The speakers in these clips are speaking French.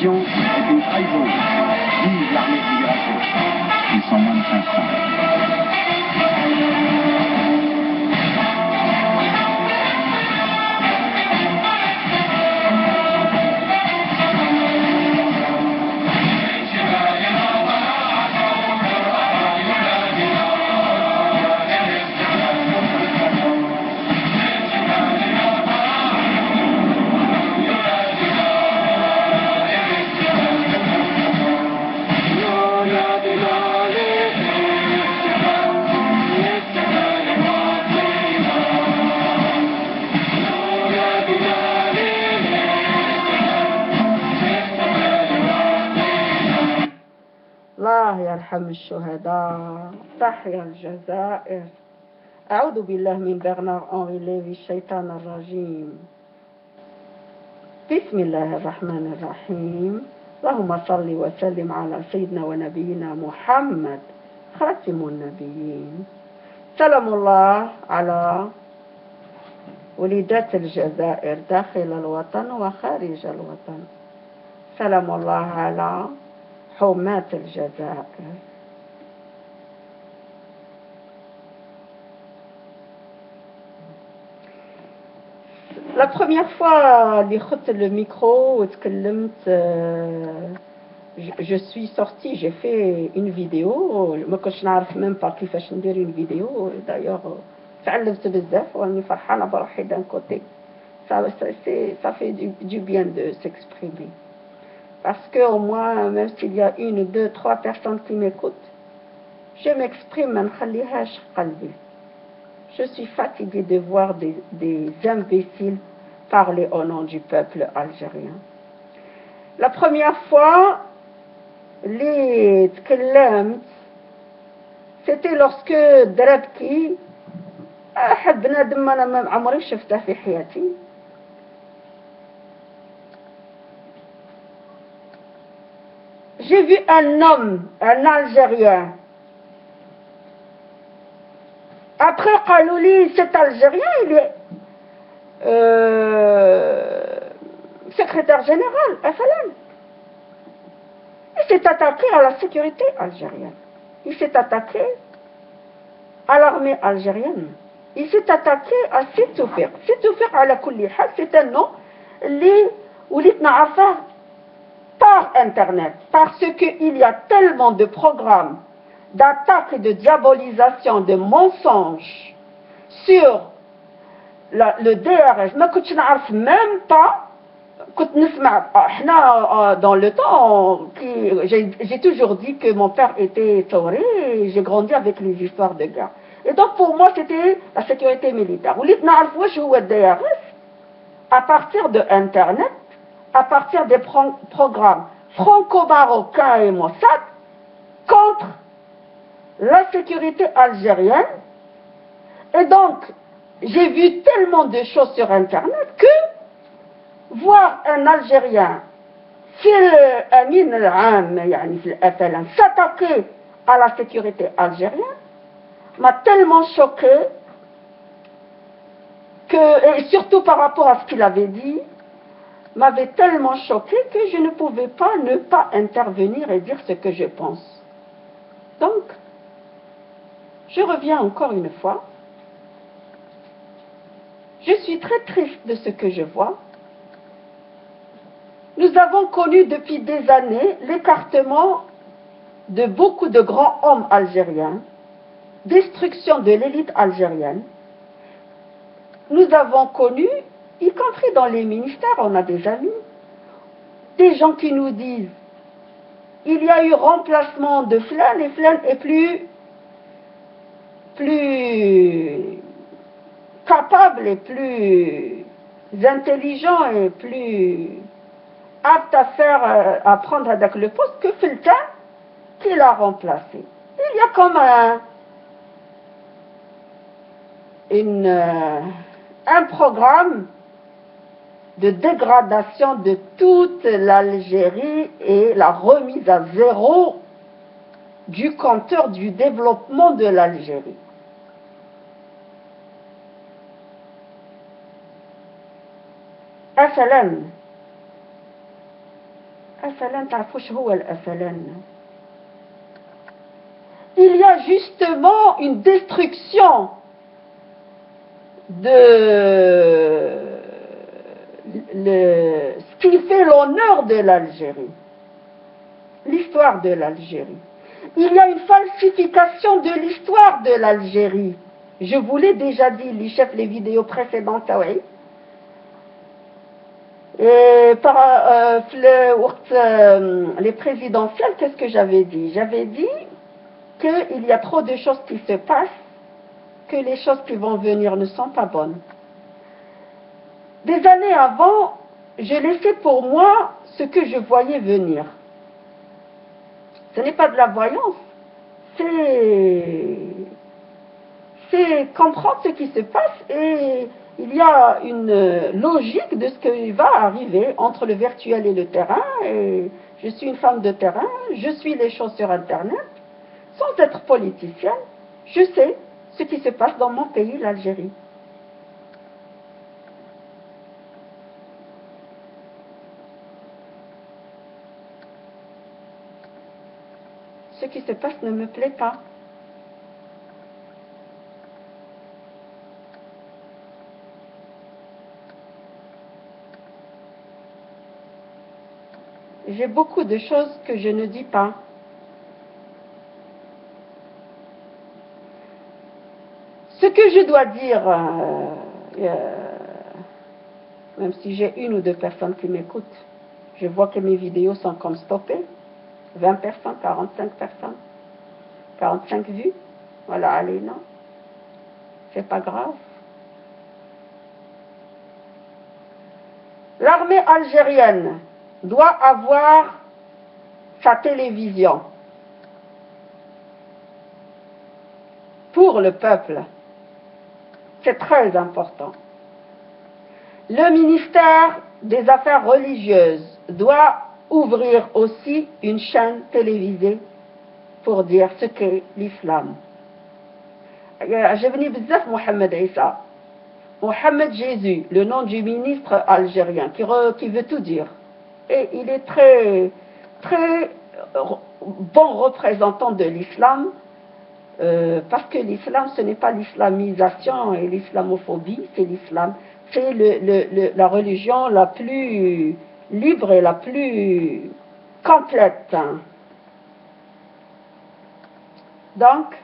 mission est une trahison. Vive l'armée de libération. Ils sont moins de 500. الله يرحم الشهداء. تحيا الجزائر. أعوذ بالله من برنار أنري ليفي الشيطان الرجيم. بسم الله الرحمن الرحيم. اللهم صل وسلم على سيدنا ونبينا محمد خاتم النبيين. سلام الله على وليدات الجزائر داخل الوطن وخارج الوطن. سلام الله على حماة الجزائر. La première fois اللي خدت le micro وتكلمت je suis sortie, j'ai fait une vidéo, ما كنتش نعرف même pas كيفاش ندير une vidéo. d'ailleurs تعلمت بزاف وراني فرحانة بروحي d'un côté. Ça fait du bien de s'exprimer. Parce que au moins, même s'il y a une, deux, trois personnes qui m'écoutent, je m'exprime. Je suis fatiguée de voir des imbéciles parler au nom du peuple algérien. La première fois, les تكلمت, c'était lorsque دربكي أحد بنادم أنا ما عمري شفته في حياتي. J'ai vu un homme, un Algérien. Après Kalouli, cet Algérien, il est secrétaire général, FLN. Il s'est attaqué à la sécurité algérienne. Il s'est attaqué à l'armée algérienne. Il s'est attaqué à Sitoufir. Sitoufir, ala kulli hal, c'est un nom où l'itna'afar par Internet, parce qu'il y a tellement de programmes d'attaque et de diabolisation, de mensonges sur le DRS. ما كنتش نعرف même pas, كنت نسمع احنا dans le temps j'ai toujours dit que mon père était tauré et j'ai grandi avec les histoires de guerre. Et donc pour moi c'était la sécurité militaire. وليت نعرف واش هو الDRS à partir de Internet, à partir des programmes franco-marocains et Mossad contre la sécurité algérienne. Et donc, j'ai vu tellement de choses sur Internet que voir un Algérien s'attaquer à la sécurité algérienne m'a tellement choqué que, et surtout par rapport à ce qu'il avait dit, m'avait tellement choqué que je ne pouvais pas ne pas intervenir et dire ce que je pense. Donc, je reviens encore une fois. Je suis très triste de ce que je vois. Nous avons connu depuis des années l'écartement de beaucoup de grands hommes algériens, destruction de l'élite algérienne. Nous avons connu, y compris dans les ministères, on a des amis, des gens qui nous disent il y a eu remplacement de Flan et Flan est plus capable et plus intelligent et plus apte à prendre avec le poste que Feltin qui l'a remplacé. Il y a comme un programme de dégradation de toute l'Algérie et la remise à zéro du compteur du développement de l'Algérie. Il y a justement une destruction de ce qui fait l'honneur de l'Algérie, l'histoire de l'Algérie. Il y a une falsification de l'histoire de l'Algérie. Je vous l'ai déjà dit, les vidéos précédentes, oui. Et par les présidentielles, qu'est-ce que j'avais dit? J'avais dit qu'il y a trop de choses qui se passent, que les choses qui vont venir ne sont pas bonnes. Des années avant, je laissais pour moi ce que je voyais venir. Ce n'est pas de la voyance, c'est comprendre ce qui se passe, et il y a une logique de ce qui va arriver entre le virtuel et le terrain. Et je suis une femme de terrain, je suis les choses sur Internet, sans être politicienne, je sais ce qui se passe dans mon pays, l'Algérie. Ce qui se passe ne me plaît pas. J'ai beaucoup de choses que je ne dis pas. Ce que je dois dire, même si j'ai une ou deux personnes qui m'écoutent, je vois que mes vidéos sont comme stoppées. 20 personnes, 45 personnes, 45 vues. Voilà, allez, non. C'est pas grave. L'armée algérienne doit avoir sa télévision pour le peuple. C'est très important. Le ministère des Affaires religieuses doit ouvrir aussi une chaîne télévisée pour dire ce qu'est l'islam. عجبني بزاف Mohamed Issa. Mohamed Jésus, le nom du ministre algérien, qui veut tout dire. Et il est très, très bon représentant de l'islam, parce que l'islam, ce n'est pas l'islamisation et l'islamophobie, c'est l'islam. C'est la religion la plus libre et la plus complète. Donc,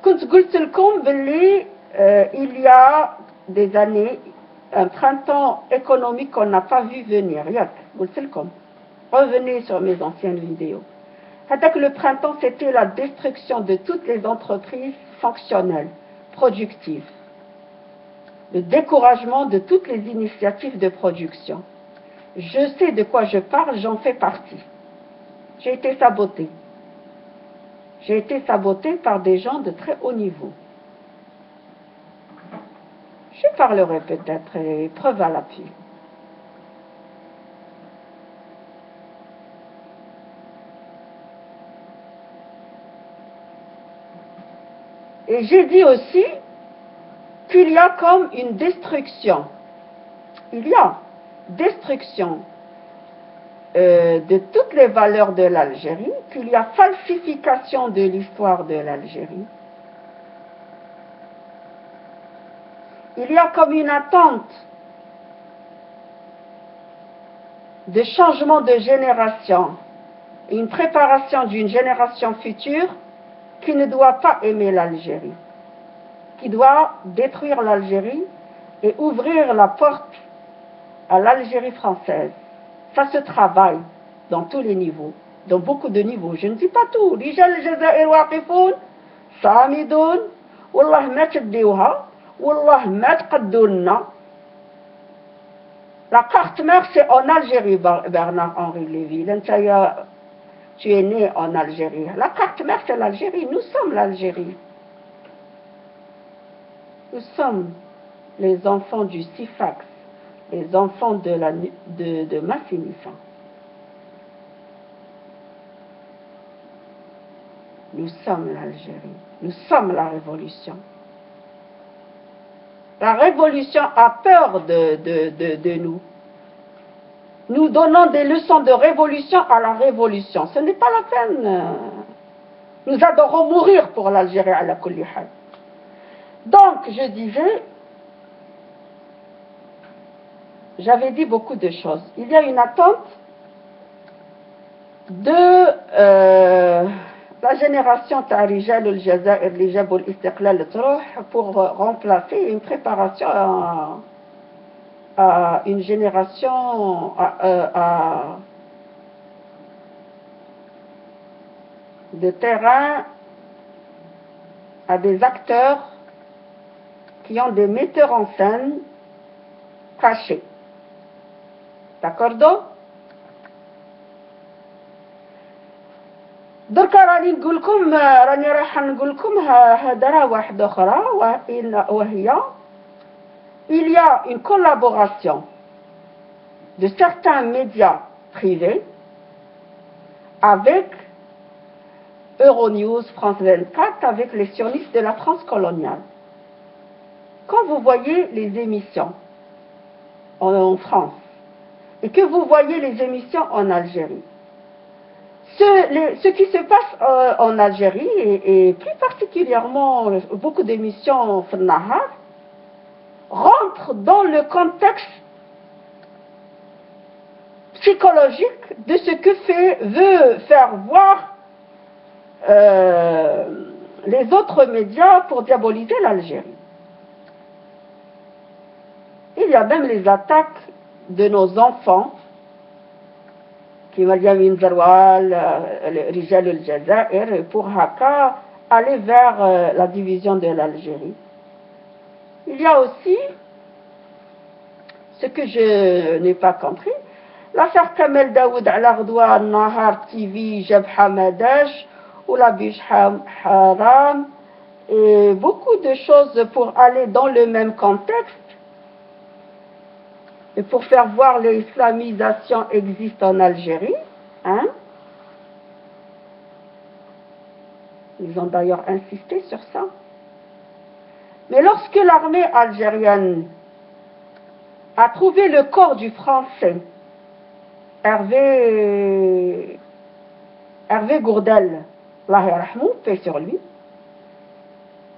كنت قلت لكم باللي il y a des années un printemps économique qu'on n'a pas vu venir. قلت لكم. Revenez sur mes anciennes vidéos. Le printemps, c'était la destruction de toutes les entreprises fonctionnelles, productives. Le découragement de toutes les initiatives de production. Je sais de quoi je parle, j'en fais partie. J'ai été sabotée. J'ai été sabotée par des gens de très haut niveau. Je parlerai peut-être, et preuve à l'appui. Et j'ai dit aussi qu'il y a comme une destruction. Il y a destruction de toutes les valeurs de l'Algérie, qu'il y a falsification de l'histoire de l'Algérie. Il y a comme une attente de changement de génération et une préparation d'une génération future qui ne doit pas aimer l'Algérie, qui doit détruire l'Algérie et ouvrir la porte à l'Algérie française. Ça se travaille dans tous les niveaux, dans beaucoup de niveaux. Je ne dis pas tout. رجال الجزائر واقفون صامدون والله ما تديوها والله ما تقدوا لنا. La carte mère, c'est en Algérie, Bernard-Henri Lévy. Tu es né en Algérie. La carte mère, c'est l'Algérie. Nous sommes l'Algérie. Nous sommes les enfants du Sifax, les enfants de Massinissa. Nous sommes l'Algérie. Nous sommes la révolution. La révolution a peur de nous. Nous donnons des leçons de révolution à la révolution. Ce n'est pas la peine. Nous adorons mourir pour l'Algérie à la kulli hal. Donc, je disais, j'avais dit beaucoup de choses. Il y a une attente de la génération Tarijal al-Jazair, l'Ijab al-Istiqlal al-Truh pour remplacer une préparation à une génération de terrain, à des acteurs qui ont des metteurs en scène cachés. D'accord donc? دركا راني نقول لكم راني راح نقول لكم هدرة واحدة أخرى وهي il y a une collaboration de certains médias privés avec Euronews, France 24, avec les sionistes de la France coloniale. Quand vous voyez les émissions en France et que vous voyez les émissions en Algérie, ce qui se passe en Algérie et plus particulièrement beaucoup d'émissions Fnahar rentrent dans le contexte psychologique de ce que veut faire voir les autres médias pour diaboliser l'Algérie. Il y a même les attaques de nos enfants qui Mariam Zarwal, Rijal al-Jazair, pour Haka, aller vers la division de l'Algérie. Il y a aussi ce que je n'ai pas compris, l'affaire Kamel Daoud al-Ardwa, Nahar TV, Jab Hamadash, ou la Biche Haram, et beaucoup de choses pour aller dans le même contexte. Et pour faire voir l'islamisation existe en Algérie, hein? Ils ont d'ailleurs insisté sur ça. Mais lorsque l'armée algérienne a trouvé le corps du Français, Hervé Gourdel, paix sur lui,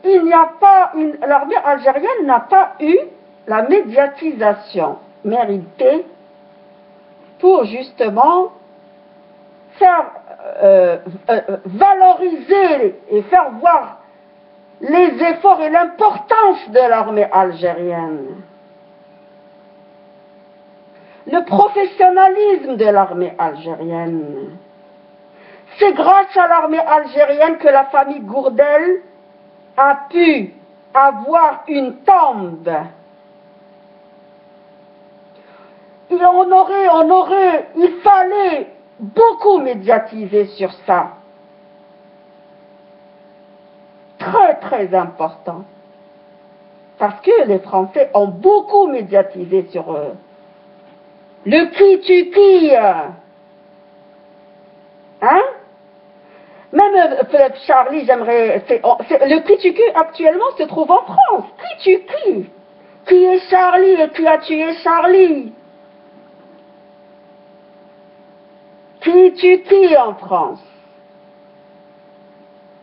l'armée algérienne n'a pas eu la médiatisation méritée pour justement faire valoriser et faire voir les efforts et l'importance de l'armée algérienne, le professionnalisme de l'armée algérienne. C'est grâce à l'armée algérienne que la famille Gourdel a pu avoir une tombe. Il fallait beaucoup médiatiser sur ça. Très très important. Parce que les Français ont beaucoup médiatisé sur eux. Le qui-tu-qui. Hein? Même Charlie, j'aimerais... le qui-tu-qui actuellement se trouve en France. Qui-tu-qui? Qui est Charlie et qui a tué Charlie? Qui en France?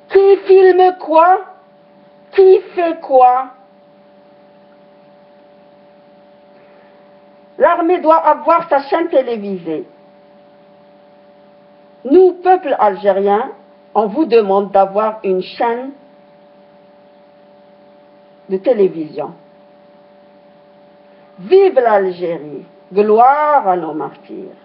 Qui filme quoi? Qui fait quoi? L'armée doit avoir sa chaîne télévisée. Nous, peuple algérien, on vous demande d'avoir une chaîne de télévision. Vive l'Algérie! Gloire à nos martyrs!